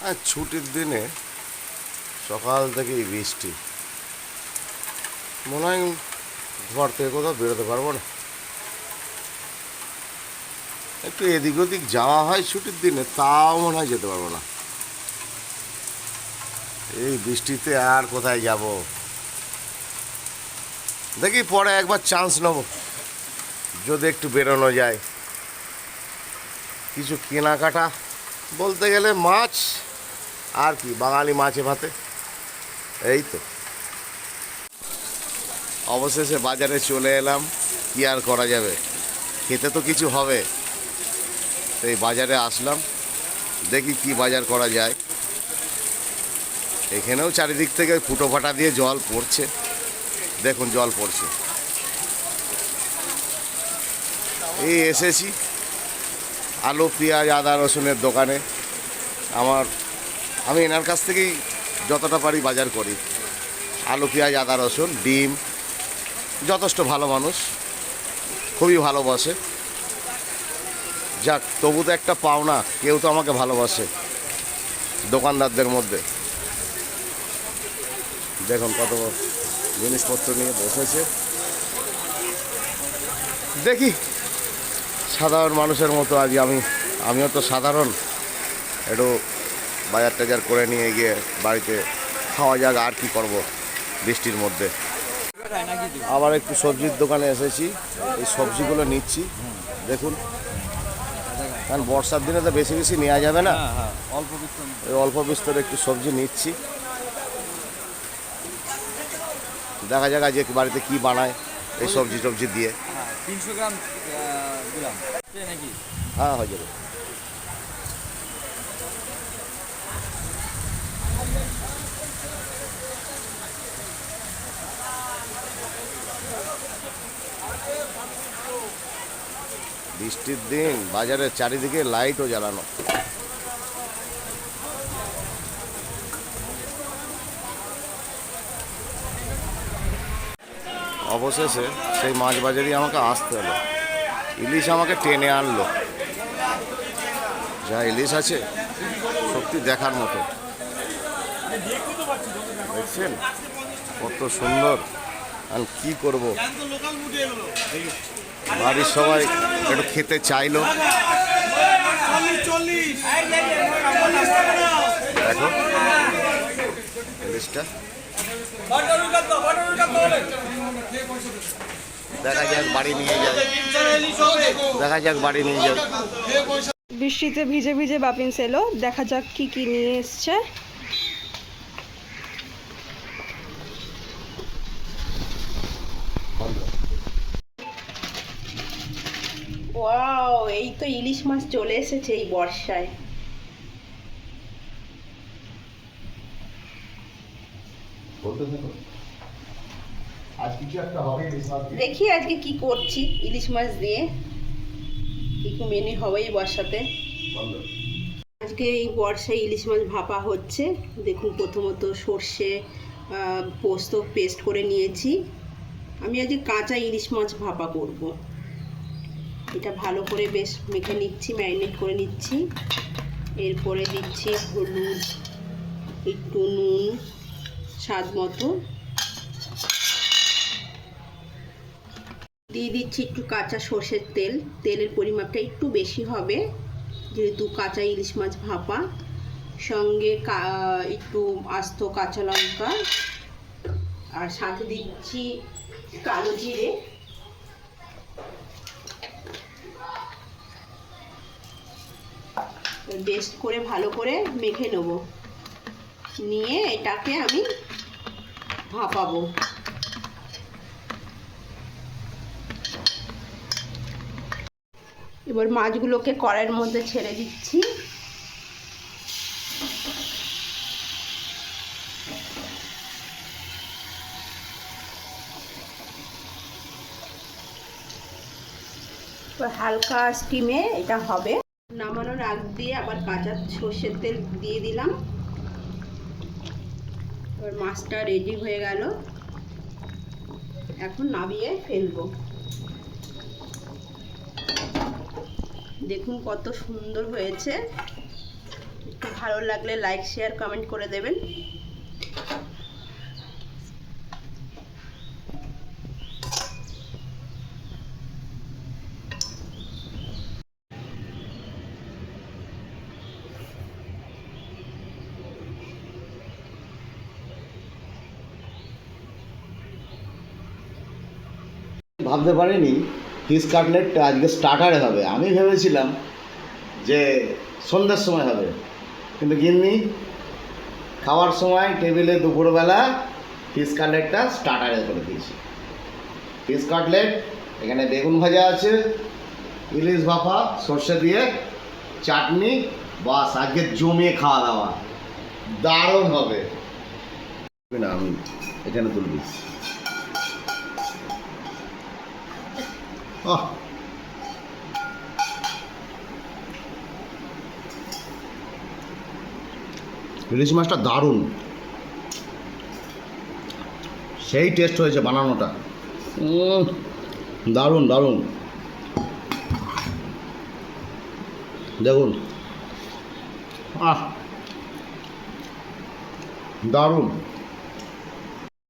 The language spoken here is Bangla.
আর ছুটির দিনে সকাল থেকেই বৃষ্টি, মনে হয় ঘর থেকে কোথাও বেরোতে পারবো না। একটু এদিক ওদিক যাওয়া হয় ছুটির দিনে, তাও মনে হয় যেতে পারবো না। এই বৃষ্টিতে আর কোথায় যাব? দেখি পরে একবার চান্স নেব, যদি একটু বেরোনো যায়। কিছু কেনাকাটা বলতে গেলে মাছ, আর কি বাঙালি মাছে ভাতে, এই তো। অবশেষে বাজারে চলে এলাম, কি আর করা যাবে, খেতে তো কিছু হবে। তো এই বাজারে আসলাম, দেখি কি বাজার করা যায়। এখানেও চারিদিক থেকে ফুটো ফাটা দিয়ে জল পড়ছে, দেখুন জল পড়ছে। এই এসেছি আলু পেঁয়াজ আদা রসুনের দোকানে। আমি এনার কাছ থেকেই যতটা পারি বাজার করি। আলু পেঁয়াজ আদা রসুন ডিম, যথেষ্ট ভালো মানুষ, খুবই ভালোবাসে। যাক, তবু তো একটা পাওনা, কেউ তো আমাকে ভালোবাসে দোকানদারদের মধ্যে। দেখুন কত জিনিসপত্র নিয়ে বসেছে। দেখি সাধারণ মানুষের মতো আজ আমিও তো সাধারণ, একটু বাজার টাজার করে নিয়ে গিয়ে বাড়িতে খাওয়া যাক, আর কি করব বৃষ্টির মধ্যে। আবার একটু সবজির দোকানে এসেছি, এই সবজিগুলো নিচ্ছি। দেখুন, কারণ বর্ষার দিনে তো বেশি বেশি নেওয়া যাবে না, অল্প বিস্তর একটু সবজি নিচ্ছি। দেখা যাক আজকে বাড়িতে কি বানায় এই সবজি টবজি দিয়ে। 300 গ্রাম দিলাম নাকি? হ্যাঁ, হয়ে যাবে। বৃষ্টির দিন বাজারের চারিদিকে লাইটও জ্বালানো। অবশেষে সেই মাছ বাজারই আমাকে আসতে হলো। ইলিশ আমাকে টেনে আনলো। যা ইলিশ আছে সত্যি দেখার মতো। দেখছেন কত সুন্দর। আর কি করব, বাড়ির সবাই একটু খেতে চাইলো। দেখো ইলিশটা, দেখা যাক বাড়ি নিয়ে যাবে, দেখা যাক বাড়ি নিয়ে যাবে। বৃষ্টিতে ভিজে ভিজে বাপিন এলো, দেখা যাক কি কি নিয়ে এসছে। ওয়াও, এই তো ইলিশ মাছ চলে এসেছে এই বর্ষায়। দেখি আজকে কি করছি ইলিশ মাছ দিয়ে, কি কি মেনু হবে এই বর্ষাতে। আজকে এই বর্ষায় ইলিশ মাছ ভাপা হচ্ছে। দেখুন, প্রথমত সর্ষে পোস্ত পেস্ট করে নিয়েছি। আমি আজকে কাঁচা ইলিশ মাছ ভাপা করব। এটা ভালো করে বেশ মেখে নিচ্ছি, ম্যারিনেট করে নিচ্ছি। এরপরে দিচ্ছি হলুদ, একটু নুন স্বাদ মতো, দিয়ে দিচ্ছি একটু কাঁচা সর্ষের তেল। তেলের পরিমাপটা একটু বেশি হবে যেহেতু কাঁচা ইলিশ মাছ ভাপা। সঙ্গে একটু আস্ত কাঁচা লঙ্কা, আর সাথে দিচ্ছি কালো জিরে। বেস্ট করে ভালো করে মেখে নেব, নিয়ে এটাকে আমি ভাপাবো। এবার মাছগুলোকে কড়াইয়ের মধ্যে ছেড়ে দিচ্ছি। হালকা স্টিমে এটা হবে। নামানোর আগ দিয়ে আবার কাঁচা সর্ষের তেল দিয়ে দিলাম। এবার মাছটা রেডি হয়ে গেল, এখন নামিয়ে ফেলবো। দেখুন কত সুন্দর হয়েছে। একটু ভালো লাগলে লাইক শেয়ার কমেন্ট করে দেবেন। ভাবতে পারিনি ফিশ কাটলেট আজকে স্টার্টারে হবে। আমি ভেবেছিলাম যে সন্ধ্যার সময় হবে, কিন্তু গিন্নি খাওয়ার সময় টেবিলে দুপুরবেলা ফিশ কাটলেটটা স্টার্টারে করে দিয়েছি। ফিশ কাটলেট, এখানে বেগুন ভাজা আছে, ইলিশ ভাপা সর্ষে দিয়ে, চাটনি, বাস আজকে জমিয়ে খাওয়া দাওয়া দারুণ হবে। না আমি এখানে তুলবি। আহ, ইলিশ মাছটা দারুণ, সেই টেস্ট হয়েছে বানানোটা। দারুণ দারুণ, দেখুন, দারুণ।